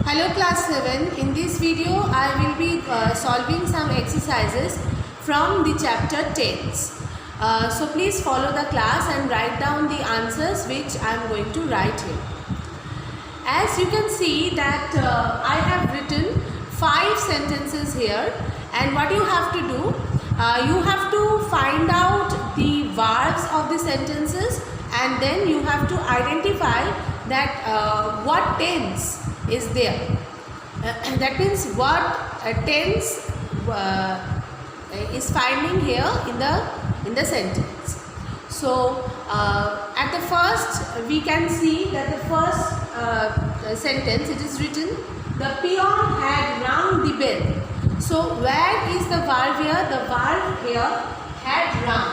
Hello class 7. In this video I will be solving some exercises from the chapter tense. So please follow the class and write down the answers which I am going to write here. As you can see that I have written 5 sentences here, and what you have to do, you have to find out the verbs of the sentences, and then you have to identify that what tense is there. That means what tense is finding here in the sentence. So at the first we can see that the first sentence, it is written, the peon had rung the bell. So where is the verb here? The verb here, had rung.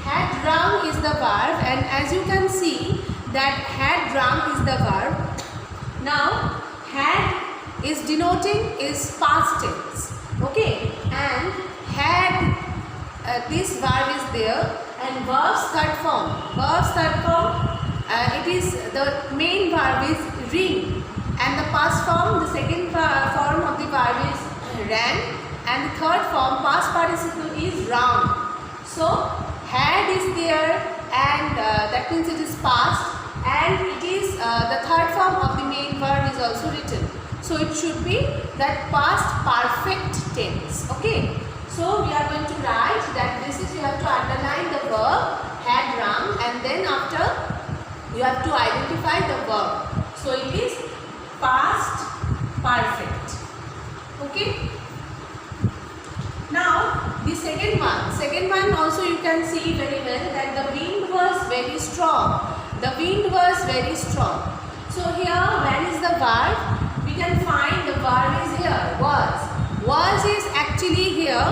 Had rung is the verb, and as you can see that had rung is the verb. Now had is denoting is past tense, okay, and had this verb is there, and verbs third form. Verbs third form, it is the main verb is ring, and the past form, the second form of the verb is ran, and the third form past participle is rung. So had is there, and that means it is past, and it is the third form of the main verb is also written. So it should be that past perfect tense. Okay. So we are going to write that this is, you have to underline the verb had rung, and then after you have to identify the verb. So it is past perfect. Okay. Now the second one also you can see very well that the wind was very strong. The wind was very strong. So here, where is the verb? We can find the verb is here, was. Was is actually here.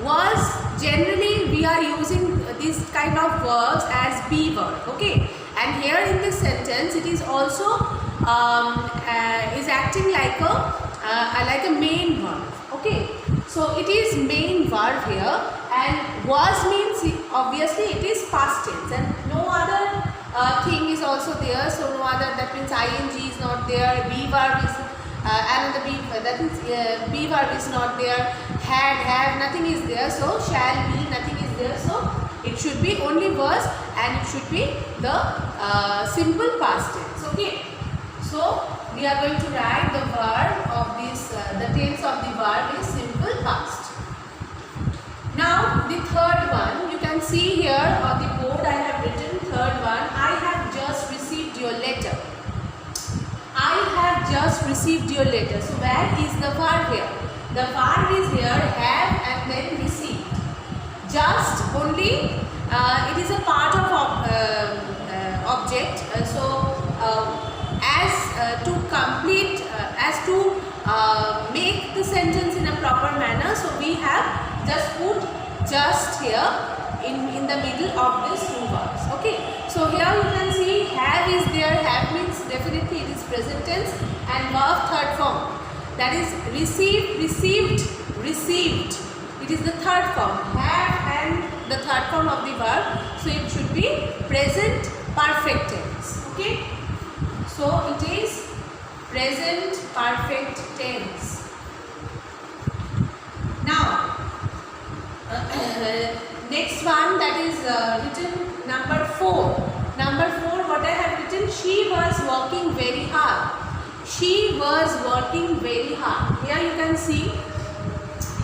Was, generally we are using this kind of verbs as be verb, okay. And here in this sentence it is also is acting like a main verb, okay. So it is main verb here, and was means obviously it is past tense, and no other thing is also there. So no other, that means ing is not there, be verb is another be, that means be verb is not there, had, have, nothing is there. So shall be, nothing is there. So it should be only was, and it should be the simple past tense, okay. So we are going to write the verb of this, the tense of the verb is simple past. Now the third one, you can see here on the board I have written third one, I have just received your letter. I have just received your letter. So where is the verb here? The verb is here, have and then received. Just only, it is a part of object. As to complete, as to make the sentence in a proper manner, so we have just put just here in the middle of these two verbs, okay. So here you can see have is there, have means definitely it is present tense, and verb third form, that is received, received, received, it is the third form, have and the third form of the verb, so it should be present perfect tense, okay. So it is present perfect tense. Now next one, that is written number 4. Number 4, what I have written, she was working very hard. She was working very hard. Here you can see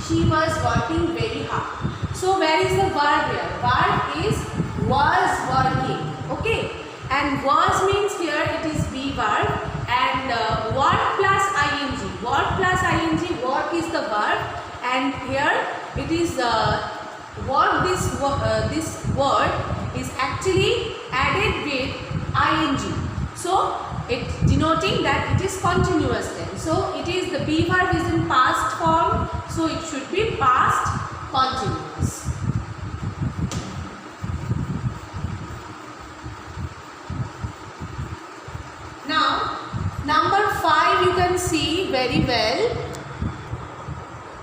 she was working very hard. So where is the verb here? Verb is was working, okay. And was means here it is be verb, and work plus ing. Work plus ing, work is the verb, and here it is what this word is actually added with ing. So it denoting that it is continuous tense. So it is, the be verb is in past form, so it should be past continuous. Now number 5 you can see very well.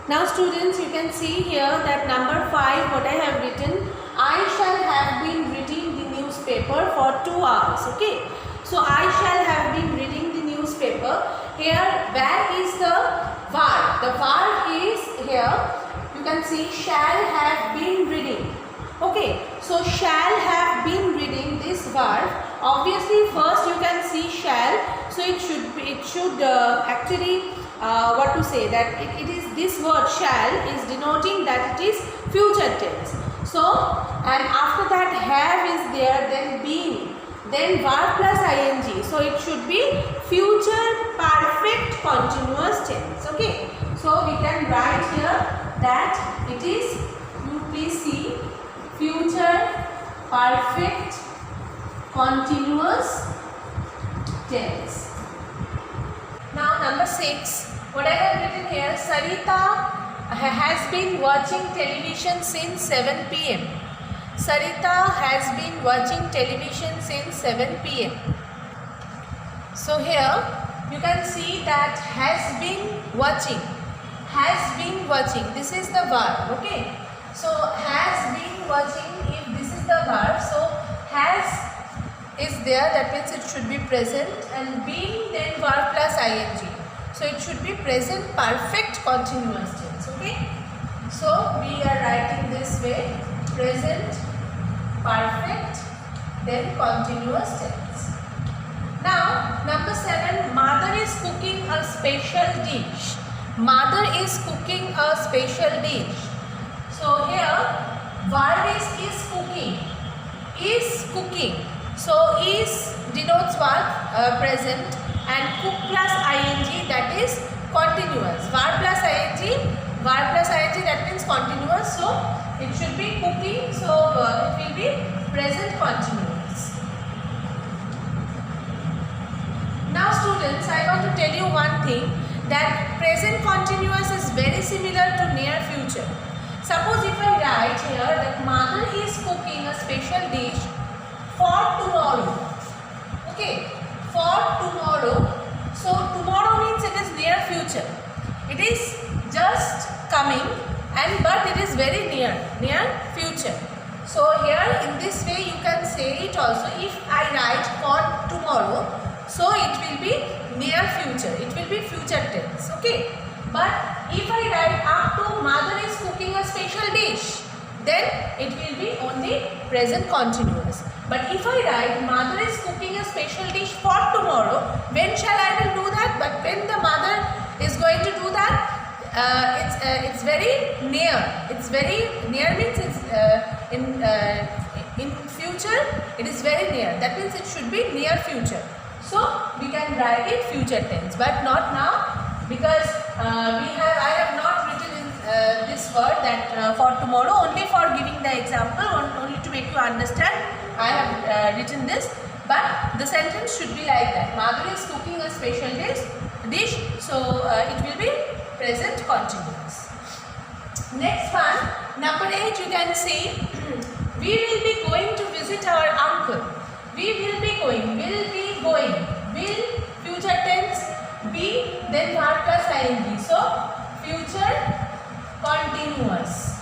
Now students, you can see here that number 5, what I have written, I shall have been reading the newspaper for 2 hours, okay. So I shall have been reading the newspaper paper. Here, where is the verb? The verb is here. You can see shall have been reading. Okay, so shall have been reading this verb. Obviously, first you can see shall. So it should actually what to say, that it is this word shall is denoting that it is future tense. So, and after that have is there, then been, then verb plus ing. So it should be future perfect continuous tense. Okay, so we can write here that it is, you please see, future perfect continuous tense. Now number 6, what I have written here, Sarita has been watching television since 7 p.m. Sarita has been watching television since 7 p.m. So here you can see that has been watching. Has been watching. This is the verb. Okay. So has been watching. If this is the verb, so has is there. That means it should be present, and been then verb plus ing. So it should be present perfect continuous tense. Okay. So we are writing this way: present perfect then continuous tense. Now number 7, mother is cooking a special dish. Mother is cooking a special dish. So here verb is cooking. Is cooking. So is denotes what? Present, and cook plus ing, that is continuous. Verb plus ing, that means continuous. So it should be cooking. So it will be present continuous. Now students, I want to tell you one thing, that present continuous is very similar to near future. Suppose if I write here that mother is cooking a special dish for tomorrow. Okay, for tomorrow. So tomorrow means it is near future. It is just coming, and but it is very near future. So here in this way you can say it also. If I write for tomorrow, so it will be near future. It will be future tense. Okay. But if I write up to mother is cooking a special dish, then it will be only present continuous. But if I write mother is cooking a special dish for tomorrow, when shall I will do that? But when the mother is going to do that, it's very near. It's very near means it's in future. It is very near. That means it should be near future. So we can write it future tense, but not now, because I have not written in this word that for tomorrow, only for giving the example, only to make you understand. I have written this, but the sentence should be like that. Mother is cooking a special dish, so it will be present continuous. Next one, number 8, you can see we will be going to visit our uncle. We will be going, will future tense, be then verb plus ing. So future continuous.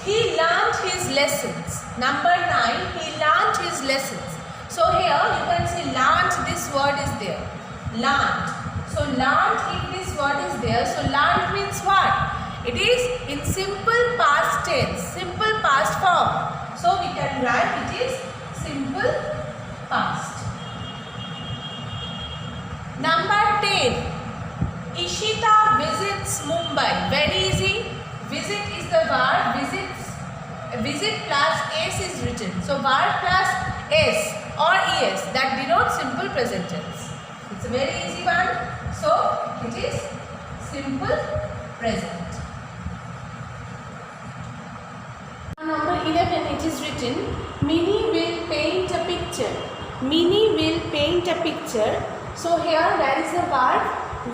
He learned his lessons. Number 9, he learned his lessons. So here you can see learned, this word is there. Learned. So learned, if this word is there, so learned means what? It is in simple past tense, simple past form. So we can write it is simple past. Number 10, Ishita visits Mumbai. Very easy. Visit is the verb. Visit plus s is written. So verb plus s or es, that denotes simple present tense. It's a very easy one. So it is simple present. Number 11, it is written, Minnie will paint a picture. Minnie will paint a picture. So here there is a verb,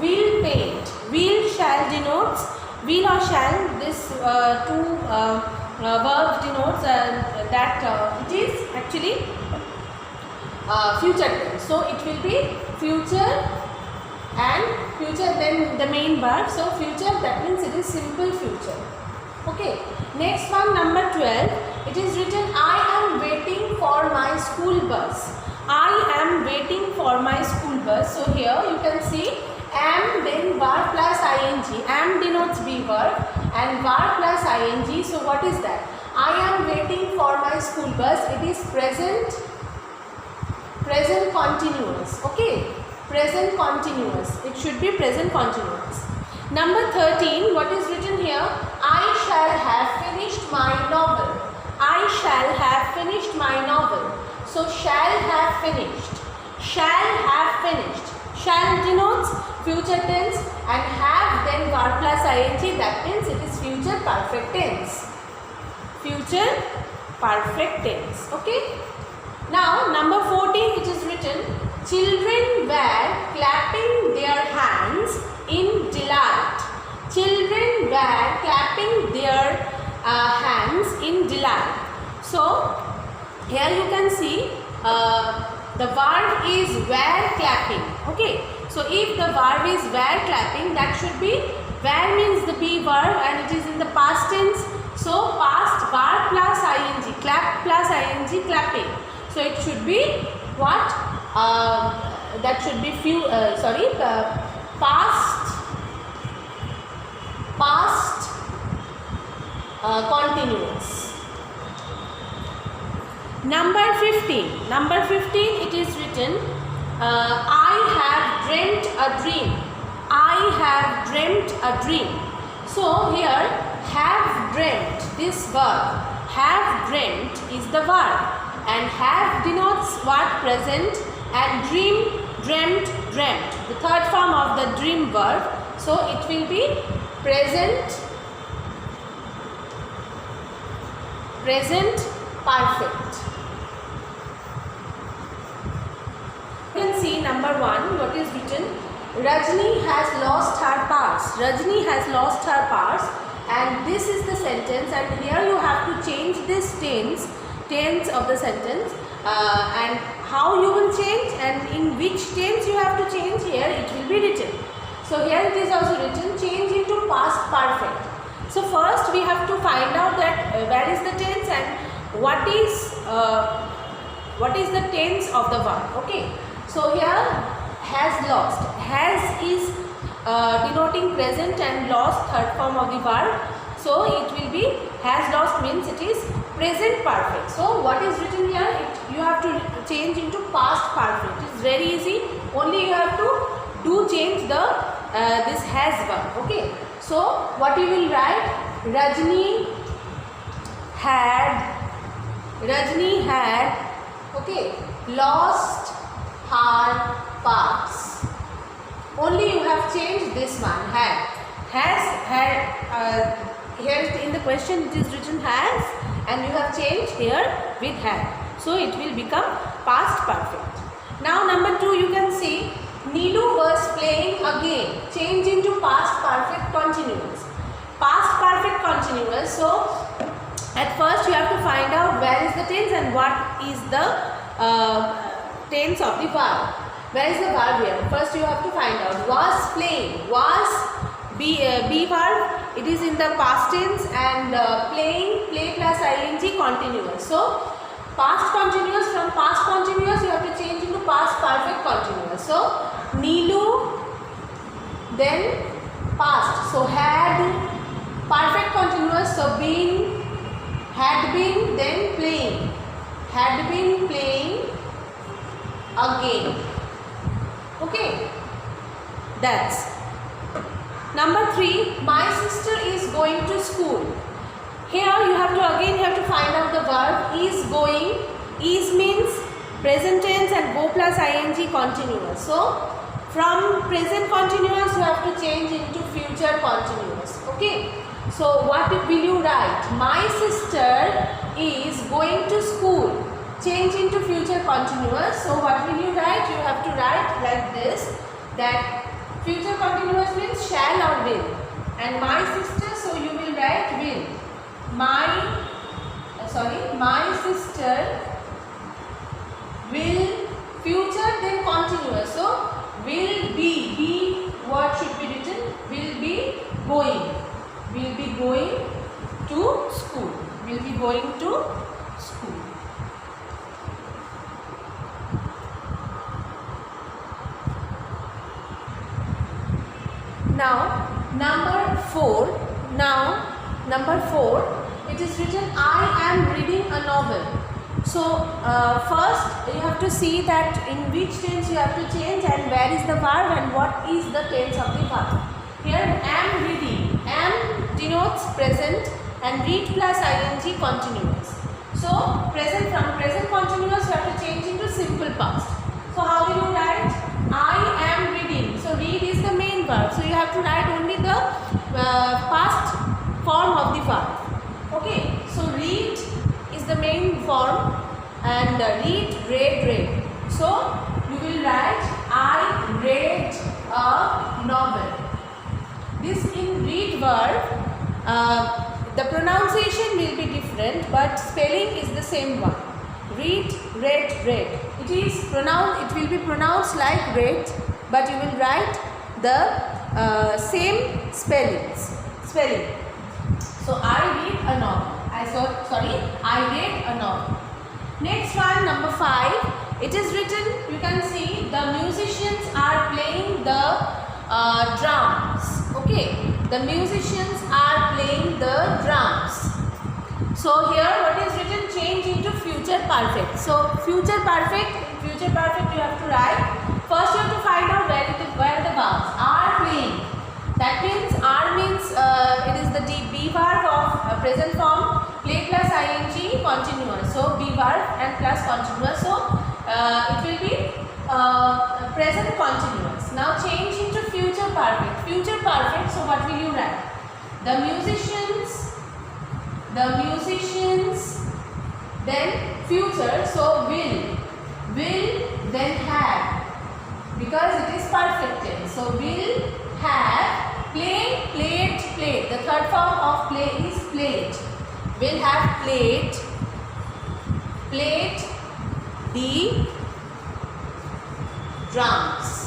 will paint. Will shall denotes, will or shall, this two verbs denotes that it is actually future tense. So it will be future and future, then the main verb. So future, that means it is simple future. Okay. Next one, number 12. It is written, I am waiting for my school bus. I am waiting for my school bus. So here you can see am, then verb plus ing. Am denotes be verb and verb plus ing. So what is that? I am waiting for my school bus. It is present continuous. Okay, present continuous. It should be present continuous. Number 13, what is written here? I shall have finished my novel. I shall have finished my novel. So shall have finished. Shall have finished. Shall denotes future tense and have then verb plus ing. That means it is future perfect tense. Future perfect tense. Okay. Now number 14, it is written, children were clapping their hands in delight. Children were clapping their hands in delight. So here you can see the verb is were clapping. Okay. So if the verb is were clapping, that should be, were means the be verb and it is in the past tense. So past verb plus ing, clap plus ing, clapping. So it should be what? That should be past continuous. Number 15. Number 15, it is written, I have dreamt a dream. I have dreamt a dream. So here, have dreamt, this verb, have dreamt is the verb. And have denotes what? Present, and dream, dreamt, dreamt. The third form of the dream verb. So it will be present perfect. You can see number 1, what is written? Rajni has lost her purse. Rajni has lost her purse, and this is the sentence, and here you have to change this tense of the sentence, and how you will change and in which tense you have to change, here it will be written. So here it is also written, change into past perfect. So first we have to find out that where is the tense and what is the tense of the verb. Okay. So here has lost. Has is denoting present and lost, third form of the verb. So it will be, has lost means it is present perfect. So what is written here? You have to change into past perfect. It is very easy. Only you have to change the this has verb. Okay. So what you will write? Rajni had. Okay. Lost her purse. Only you have changed this one. Had. Here in the question it is written has, and you have changed here with had. So it will become past perfect. Now number 2, you can see Neelu was playing again. Change into past perfect continuous. Past perfect continuous. So at first you have to find out where is the tense and what is the tense of the verb. Where is the verb here? First you have to find out. Was playing. Was be verb. It is in the past tense, and playing, play plus ing, continuous. So past continuous, from past continuous you have to change into past perfect continuous. So Neelu, then past. So had, perfect continuous. So been, had been, then playing. Had been playing again. Okay. That's. Number 3, my sister is going to school. Here you have to find out the verb is going. Is means present tense and go plus ing continuous. So from present continuous you have to change into future continuous. Okay. So what will you write? My sister is going to school. Change into future continuous. So what will you write? You have to write like this, that future continuous means shall or will, and my sister, so you will write will. My sister will, future then continuous, so will be what should be written? Will be going to school. Will be going to school. Now number 4. It is written, I am reading a novel. So first you have to see that in which tense you have to change and where is the verb and what is the tense of the verb. Here am reading. Am denotes present and read plus ing continuous. So present, from present continuous you have to change into simple past. So how will you write? I am reading. So read is the main verb. So you have to write only the past form of the verb. Okay. So read is the main form and read. So you will write I read a novel. This in read verb, the pronunciation will be different but spelling is the same one. Read, read. It will be pronounced like read, but you will write the same spelling. So I read a novel. I read a novel. Next one, number 5. It is written, you can see the musicians are playing the drums. Okay, the musicians are playing the drums. So here what is written, change into future perfect. So future perfect you have to write. First you have to find out where the verbs are playing. That means are means it is the be verb of present form, play plus ing continuous. So be verb and plus continuous. So it will be present continuous. Now change into future perfect. So what will you write? The musicians, then future. So will then have, because it is perfect tense. So will have, played. The third form of play is played. Will have played the drums.